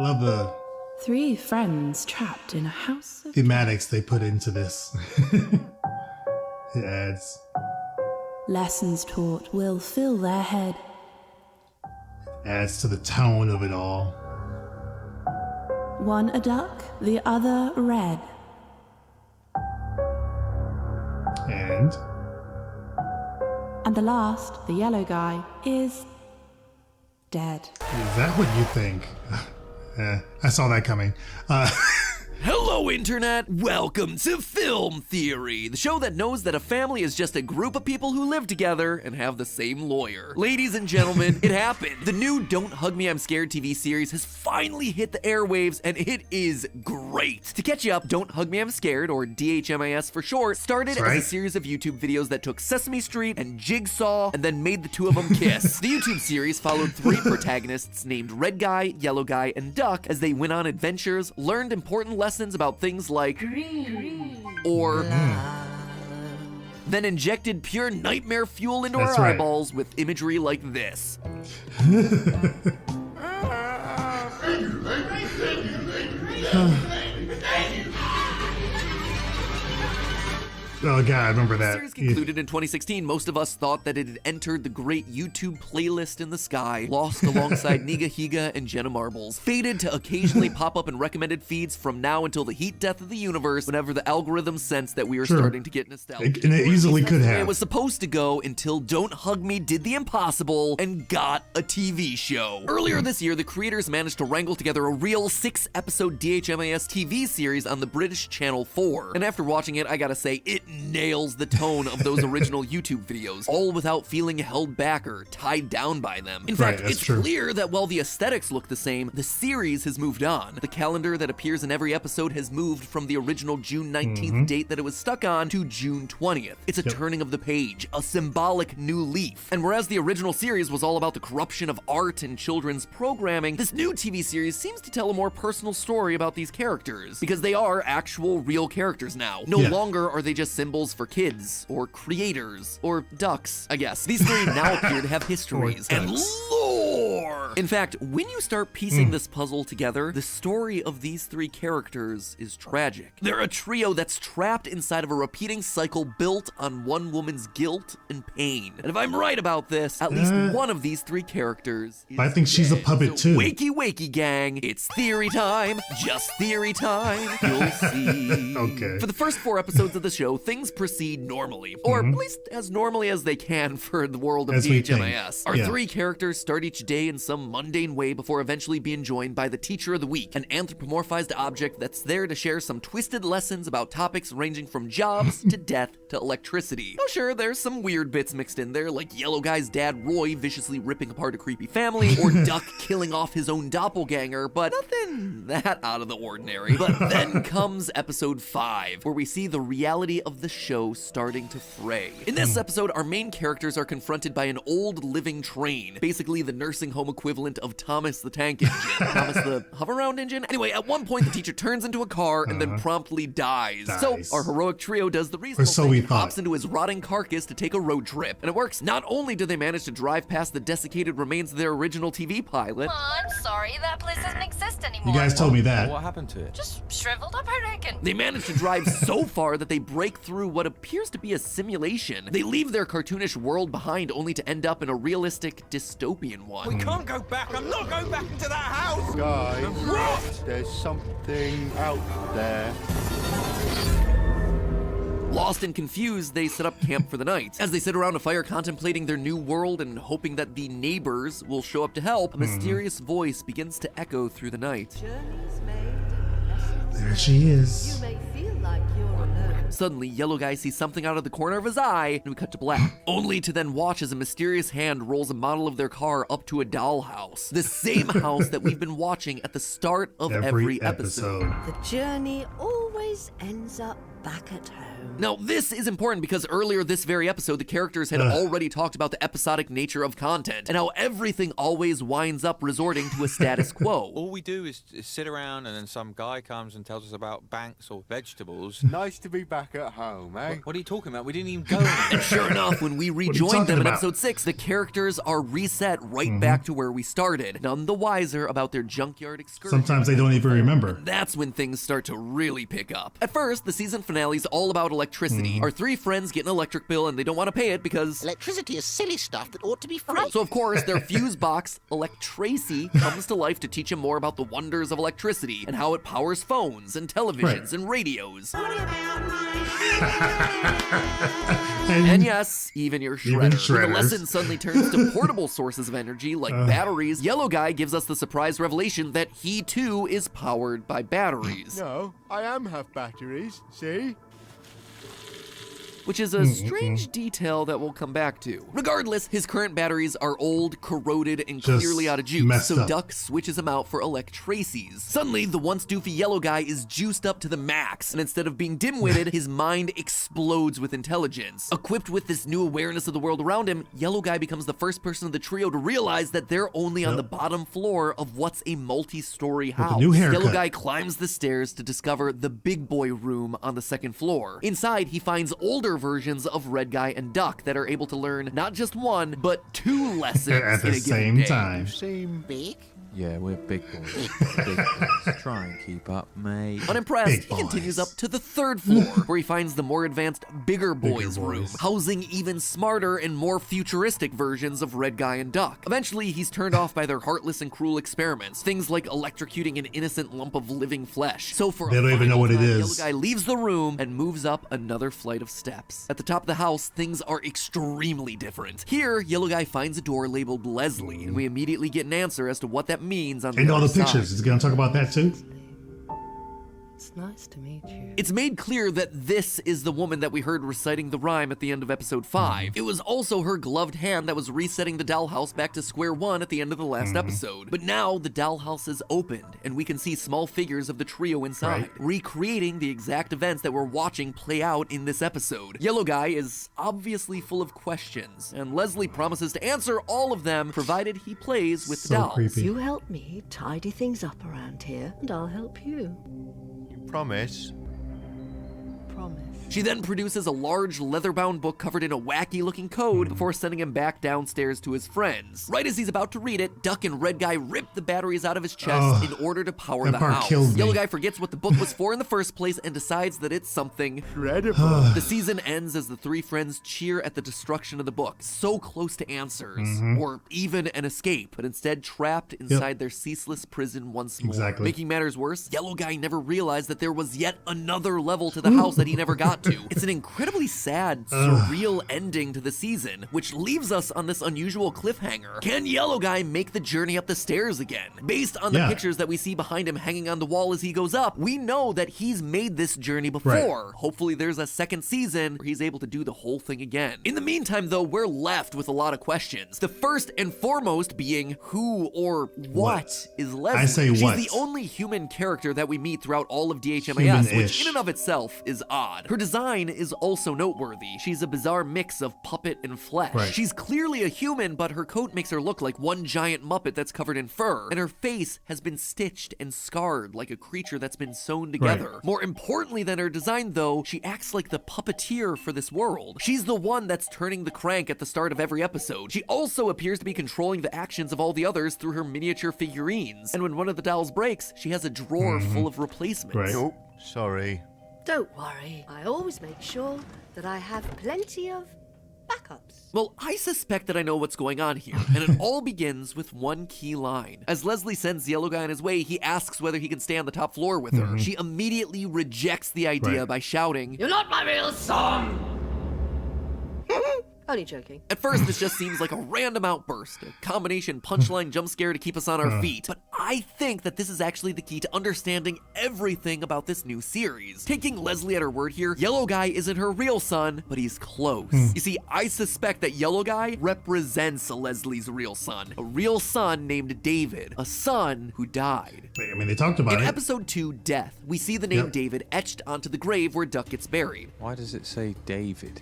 love the Three friends trapped in a house of thematics they put into this. It adds lessons taught will fill their head. to the tone of it all. One a duck, the other red. And And the last, the yellow guy, is dead. is that what you think? I saw that coming. Hello, Internet! Welcome to Film Theory, the show that knows that a family is just a group of people who live together and have the same lawyer. Ladies and gentlemen, it happened. The new Don't Hug Me, I'm Scared TV series has finally hit the airwaves, and it is great. To catch you up, Don't Hug Me, I'm Scared, or DHMIS for short, started as a series of YouTube videos that took Sesame Street and Jigsaw and then made the two of them kiss. The YouTube series followed three protagonists named Red Guy, Yellow Guy, and Duck as they went on adventures, learned important lessons about things like or then injected pure nightmare fuel into our eyeballs with imagery like this. Oh god, I remember that. The series concluded in 2016. Most of us thought that it had entered the great YouTube playlist in the sky, lost alongside Niga Higa and Jenna Marbles, fated to occasionally pop up in recommended feeds from now until the heat death of the universe whenever the algorithm sensed that we were starting to get nostalgic. And it easily could have. It was supposed to go until Don't Hug Me did the impossible and got a TV show. Earlier this year, the creators managed to wrangle together a real 6-episode DHMIS TV series on the British Channel 4. And after watching it, I gotta say, it nails the tone of those original YouTube videos, all without feeling held back or tied down by them. In fact, it's clear that while the aesthetics look the same, the series has moved on. The calendar that appears in every episode has moved from the original June 19th date that it was stuck on to June 20th. It's a turning of the page, a symbolic new leaf. And whereas the original series was all about the corruption of art and children's programming, this new TV series seems to tell a more personal story about these characters, because they are actual real characters now. No longer are they just symbols for kids, or creators, or ducks, I guess. These three now appear to have histories and lore! In fact, when you start piecing this puzzle together, the story of these three characters is tragic. They're a trio that's trapped inside of a repeating cycle built on one woman's guilt and pain. And if I'm right about this, at least one of these three characters is I think she's a puppet too. Wakey, wakey, gang. It's theory time. Just theory time. You'll see. Okay. For the first 4 episodes of the show, things proceed normally, or at least as normally as they can for the world of DHMIS. Our three characters start each day in some mundane way before eventually being joined by the Teacher of the Week, an anthropomorphized object that's there to share some twisted lessons about topics ranging from jobs to death to electricity. Oh sure, there's some weird bits mixed in there, like Yellow Guy's dad Roy viciously ripping apart a creepy family, or Duck killing off his own doppelganger, but nothing that out of the ordinary. But then comes episode 5, where we see the reality of the show starting to fray. In this episode, our main characters are confronted by an old living train, basically the nursing home equivalent of Thomas the Tank Engine. Thomas the hover-around engine? Anyway, at one point the teacher turns into a car and then promptly dies. So our heroic trio does the reasonable thing and hops into his rotting carcass to take a road trip. And it works. Not only do they manage to drive past the desiccated remains of their original TV pilot. Oh, I'm sorry, that place doesn't exist anymore. You guys told me that. What happened to it? Just shriveled up, I reckon. They manage to drive so far that they break through what appears to be a simulation. They leave their cartoonish world behind only to end up in a realistic dystopian one. We can't go back. I'm not going back into that house. Guys, there's something out there. Lost and confused, they set up camp for the night. As they sit around a fire contemplating their new world and hoping that the neighbors will show up to help, a mysterious voice begins to echo through the night. There she is. Suddenly, Yellow Guy sees something out of the corner of his eye, and we cut to black. Only to then watch as a mysterious hand rolls a model of their car up to a dollhouse. The same house that we've been watching at the start of every episode. The journey always ends up back at home. Now, this is important because earlier this very episode, the characters had already talked about the episodic nature of content and how everything always winds up resorting to a status quo. All we do is sit around and then some guy comes and tells us about banks or vegetables. Nice to be back at home, eh? What are you talking about? We didn't even go. And sure enough, when we are you rejoin talking them in about? episode 6, the characters are reset right back to where we started, none the wiser about their junkyard excursion. Sometimes they don't even remember. That's when things start to really pick up. At first, the season finale is all about electricity. Our three friends get an electric bill and they don't want to pay it because Electricity is silly stuff that ought to be free. so of course their fuse box, Electracy, comes to life to teach him more about the wonders of electricity and how it powers phones and televisions and radios. And yes, even your shredder. Even The shredders. lesson suddenly turns to portable sources of energy like batteries. Yellow Guy gives us the surprise revelation that he too is powered by batteries. No, I am have batteries, see? Which is a strange detail that we'll come back to. Regardless, his current batteries are old, corroded, and Just clearly out of juice, messed so up. Duck switches them out for Electracies. Suddenly, the once doofy Yellow Guy is juiced up to the max, and instead of being dim-witted, his mind explodes with intelligence. Equipped with this new awareness of the world around him, Yellow Guy becomes the first person of the trio to realize that they're only on the bottom floor of what's a multi-story house. a new haircut. Yellow Guy climbs the stairs to discover the big boy room on the second floor. Inside, he finds older versions of Red Guy and Duck that are able to learn not just one, but two lessons At the in a given same day. time. Seem Big? Yeah, we're big boys. Big boys. Try and keep up, mate. Unimpressed, Big he continues boys. up to the third floor, where he finds the more advanced Bigger Boys Bigger room, boys. housing even smarter and more futuristic versions of Red Guy and Duck. Eventually, he's turned off by their heartless and cruel experiments, things like electrocuting an innocent lump of living flesh. So for They a don't even know final what it time, is. Yellow Guy leaves the room and moves up another flight of steps. At the top of the house, things are extremely different. Here, Yellow Guy finds a door labeled Leslie, and we immediately get an answer as to what that means on the And all other the pictures. side. Is he gonna talk about that too? It's nice to meet you. It's made clear that this is the woman that we heard reciting the rhyme at the end of episode 5. It was also her gloved hand that was resetting the dollhouse back to square one at the end of the last episode. But now the dollhouse is opened, and we can see small figures of the trio inside, recreating the exact events that we're watching play out in this episode. Yellow Guy is obviously full of questions, and Leslie promises to answer all of them, provided he plays with the So dolls. creepy. You help me tidy things up around here, and I'll help you. promise. Promise. She then produces a large leather-bound book covered in a wacky-looking code before sending him back downstairs to his friends. Right as he's about to read it, Duck and Red Guy rip the batteries out of his chest in order to power that the part house. killed me. Yellow Guy forgets what the book was for in the first place and decides that it's something. Incredible. The season ends as the three friends cheer at the destruction of the book, so close to answers, or even an escape, but instead trapped inside their ceaseless prison once more. Exactly. Making matters worse, Yellow Guy never realized that there was yet another level to the house that he never got to. It's an incredibly sad, surreal ending to the season, which leaves us on this unusual cliffhanger. Can Yellow Guy make the journey up the stairs again? Based on the Yeah. pictures that we see behind him hanging on the wall as he goes up, we know that he's made this journey before. Hopefully there's a second season where he's able to do the whole thing again. In the meantime, though, we're left with a lot of questions. The first and foremost being who or what is Leslie? I say She's what. the only human character that we meet throughout all of DHMAS, which Human-ish. in and of itself is odd. Her design is also noteworthy. She's a bizarre mix of puppet and flesh. Right. She's clearly a human, but her coat makes her look like one giant Muppet that's covered in fur, and her face has been stitched and scarred like a creature that's been sewn together. More importantly than her design, though, she acts like the puppeteer for this world. She's the one that's turning the crank at the start of every episode. She also appears to be controlling the actions of all the others through her miniature figurines. And when one of the dolls breaks, she has a drawer full of replacements. Right. Oh, sorry. Don't worry. I always make sure that I have plenty of backups. Well, I suspect that I know what's going on here, and it all begins with one key line. As Leslie sends Yellow Guy on his way, he asks whether he can stay on the top floor with her. She immediately rejects the idea Right. by shouting, You're not my real son! Only joking. At first, this just seems like a random outburst, a combination punchline jump scare to keep us on our feet. But I think that this is actually the key to understanding everything about this new series. Taking Leslie at her word here, Yellow Guy isn't her real son, but he's close. You see, I suspect that Yellow Guy represents Leslie's real son. A real son named David. A son who died. I mean, they talked about In it. episode 2, Death, we see the name Yep. David etched onto the grave where Duck gets buried. Why does it say David?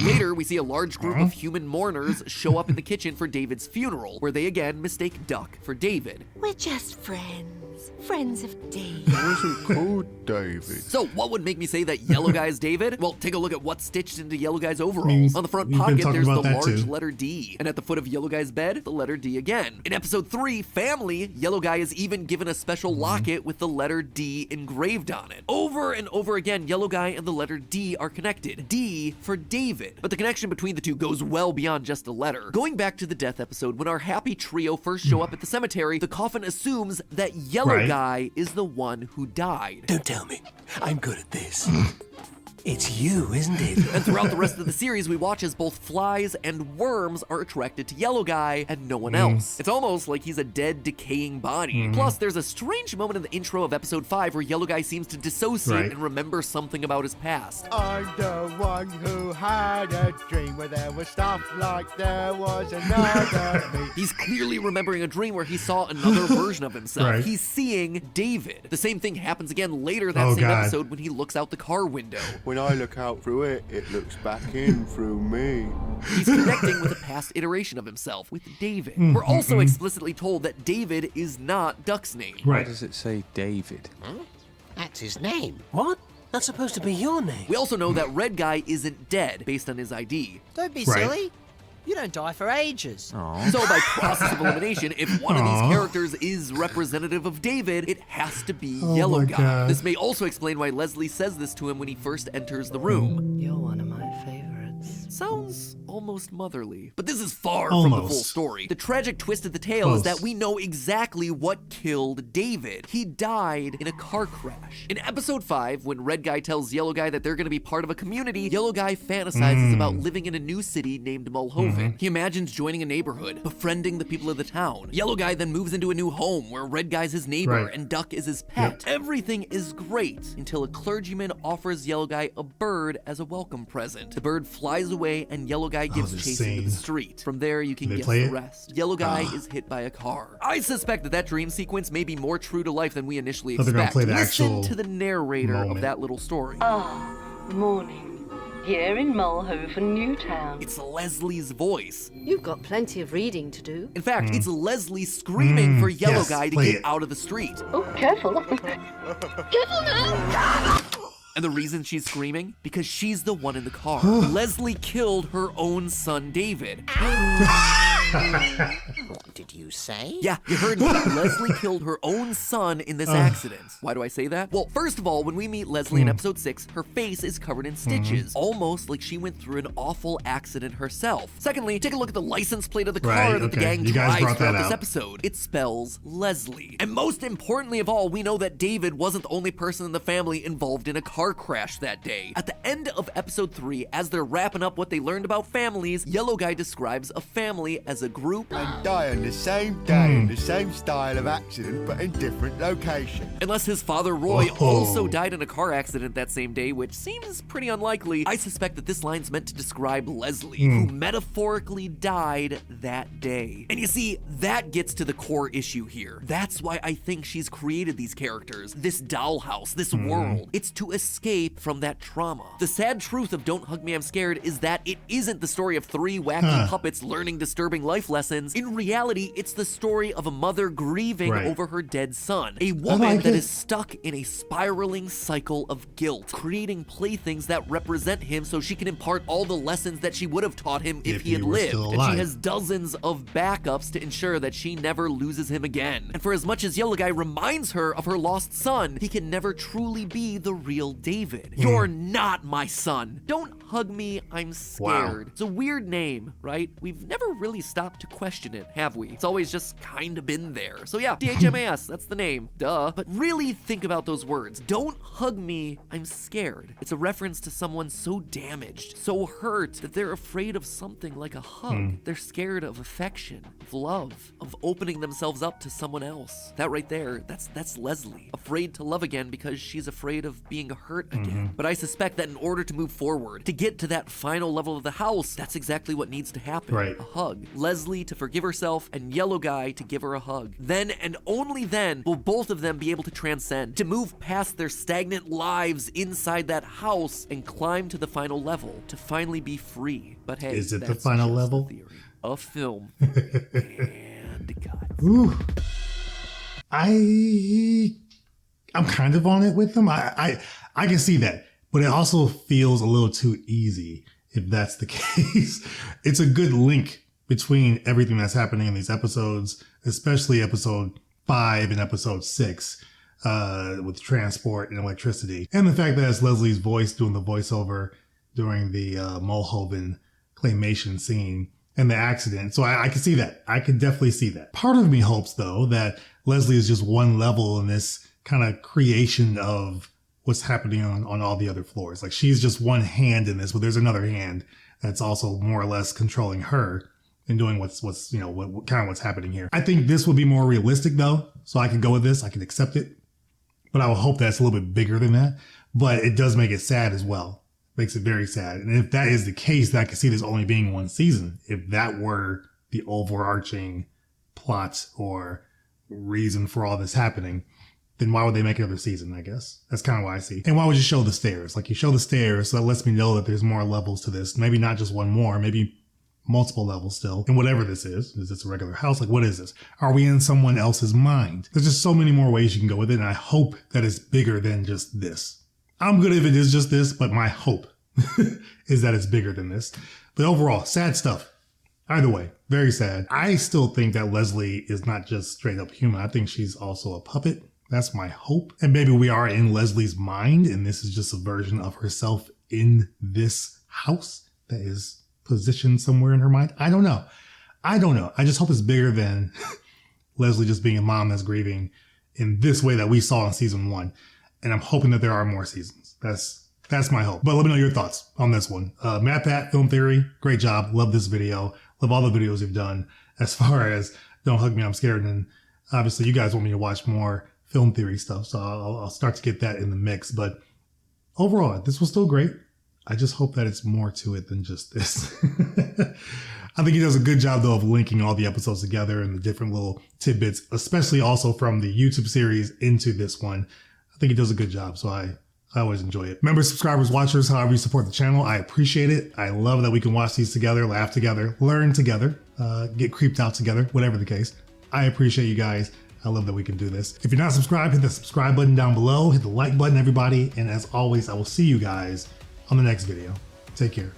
Later, we see a large group of human mourners show up in the kitchen for David's funeral, where they again mistake Duck for David. We're just friends. Friends of Dave. It wasn't called David. So, what would make me say that Yellow Guy is David? Well, take a look at what's stitched into Yellow Guy's overalls. mean, On the front we've been pocket, talking there's the about that large too. letter D. And at the foot of Yellow Guy's bed, the letter D again. In episode 3, Family, Yellow Guy is even given a special locket with the letter D engraved on it. Over and over again, Yellow Guy and the letter D are connected. D for David. But the connection between the two goes well beyond just a letter. Going back to the Death episode, when our happy trio first show up at the cemetery, the coffin assumes that Yellow Right. Guy is the one who died. Don't tell me. I'm good at this. It's you, isn't it? And throughout the rest of the series, we watch as both flies and worms are attracted to Yellow Guy and no one else. It's almost like he's a dead, decaying body. Plus, there's a strange moment in the intro of episode 5 where Yellow Guy seems to dissociate Right. and remember something about his past. I'm the one who had a dream where there was stuff like there was another me. He's clearly remembering a dream where he saw another version of himself. Right. He's seeing David. The same thing happens again later that Oh, same God. episode when he looks out the car window. When I look out through it, it looks back in through me. He's connecting with a past iteration of himself, with David. We're also explicitly told that David is not Duck's name. Why Right. does it say David? That's his name. What? That's supposed to be your name. We also know that Red Guy isn't dead based on his ID. Don't be Right. silly. You don't die for ages. So by process of elimination, if one of these characters is representative of David, it has to be Oh Yellow my Guy. God. This may also explain why Leslie says this to him when he first enters the room. You're one of my favorites. Sounds almost motherly. But this is far from the full Almost. story. The tragic twist of the tale is Close. that we know exactly what killed David. He died in a car crash. In episode 5, when Red Guy tells Yellow Guy that they're going to be part of a community, Yellow Guy fantasizes about living in a new city named Mulhoven. He imagines joining a neighborhood, befriending the people of the town. Yellow Guy then moves into a new home where Red Guy's his neighbor Right. and Duck is his pet. Everything is great until a clergyman offers Yellow Guy a bird as a welcome present. The bird flies away and Yellow Guy gives this chase into the scene. street. From there, you can They guess play the it? rest. Yellow Guy is hit by a car. I suspect that that dream sequence may be more true to life than we initially Oh, they're gonna expect. play the Listen actual to the narrator of moment. that little story. Morning. Here in Mulhoven, Newtown. It's Leslie's voice. You've got plenty of reading to do. In fact, it's Leslie screaming for Yellow yes, Guy to play get it. out of the street. Oh, careful. Careful now. And the reason she's screaming? Because she's the one in the car. Leslie killed her own son, David. What did you say? Yeah, you heard me. Leslie killed her own son in this accident. Why do I say that? Well, first of all, when we meet Leslie in episode 6, her face is covered in stitches, almost like she went through an awful accident herself. Secondly, take a look at the license plate of the car Right, that the okay. gang You guys drives brought that throughout this out. episode. It spells Leslie. And most importantly of all, we know that David wasn't the only person in the family involved in a car crash that day. At the end of episode 3, as they're wrapping up what they learned about families, Yellow Guy describes a family as a group And die on the same day in the same style of accident, but in different location. unless his father Roy Whoa. also died in a car accident that same day, which seems pretty unlikely. I suspect that this line's meant to describe Leslie, who metaphorically died that day. And you see, that gets to the core issue here. That's why I think she's created these characters, this dollhouse, this world. It's to escape from that trauma. The sad truth of Don't Hug Me, I'm Scared is that it isn't the story of 3 wacky puppets learning disturbing life lessons. In reality, it's the story of a mother grieving Right. over her dead son, a woman like that it. is stuck in a spiraling cycle of guilt, creating playthings that represent him so she can impart all the lessons that she would have taught him if he he had were lived. still And she alive. has dozens of backups to ensure that she never loses him again. And for as much as Yellow Guy reminds her of her lost son, he can never truly be the real David. You're not my son. Don't hug me, I'm scared. It's a weird name, right? We've never really stopped to question it, have we? It's always just kind of been there. So yeah, dhmis, that's the name, duh. But really think about those words. Don't hug me, I'm scared. It's a reference to someone so damaged, so hurt, that they're afraid of something like a hug. They're scared of affection, of love, of opening themselves up to someone else. That right there, that's Leslie. Afraid to love again because she's afraid of being hurt again. But I suspect that in order to move forward, to get to that final level of the house, that's exactly what needs to happen. Right. A hug. Leslie to forgive herself, and Yellow Guy to give her a hug. Then and only then will both of them be able to transcend, to move past their stagnant lives inside that house and climb to the final level, to finally be free. But hey, is it the that's final just level? a theory. A film. And cut. Ooh. I'm kind of on it with them. I can see that, but it also feels a little too easy if that's the case. It's a good link between everything that's happening in these episodes, especially episode 5 and episode 6, with transport and electricity. And the fact that it's Leslie's voice doing the voiceover during the Mulhoven claymation scene and the accident. So I can see that. I can definitely see that. Part of me hopes, though, that Leslie is just one level in this kind of creation of what's happening on all the other floors. Like, she's just one hand in this, but there's another hand that's also more or less controlling her and doing what's what's happening here. I think this would be more realistic, though, so I can go with this. I can accept it, but I will hope that's a little bit bigger than that. But it does make it sad as well. Makes it very sad. And if that is the case, then I can see this only being one season. If that were the overarching plot or reason for all this happening, then why would they make another season, I guess? That's kind of what I see. And why would you show the stairs? Like, you show the stairs, so that lets me know that there's more levels to this. Maybe not just one more, maybe multiple levels still. And whatever this is this a regular house? Like, what is this? Are we in someone else's mind? There's just so many more ways you can go with it, and I hope that it's bigger than just this. I'm good if it is just this, but my hope is that it's bigger than this. But overall, sad stuff. Either way, very sad. I still think that Leslie is not just straight up human. I think she's also a puppet. That's my hope. And maybe we are in Leslie's mind, and this is just a version of herself in this house that is positioned somewhere in her mind. I don't know. I just hope it's bigger than Leslie just being a mom that's grieving in this way that we saw in season 1. And I'm hoping that there are more seasons. That's my hope. But let me know your thoughts on this one. Matt Pat, Film Theory, great job. Love this video. Love all the videos you've done. As far as Don't Hug Me, I'm Scared, and obviously you guys want me to watch more Film Theory stuff, so I'll start to get that in the mix. But overall, this was still great. I just hope that it's more to it than just this. I think he does a good job, though, of linking all the episodes together and the different little tidbits, especially also from the YouTube series into this one. I think he does a good job, so I always enjoy it. Members, subscribers, watchers, however you support the channel, I appreciate it. I love that we can watch these together, laugh together, learn together, get creeped out together, whatever the case. I appreciate you guys. I love that we can do this. If you're not subscribed, hit the subscribe button down below. Hit the like button, everybody. And as always, I will see you guys on the next video. Take care.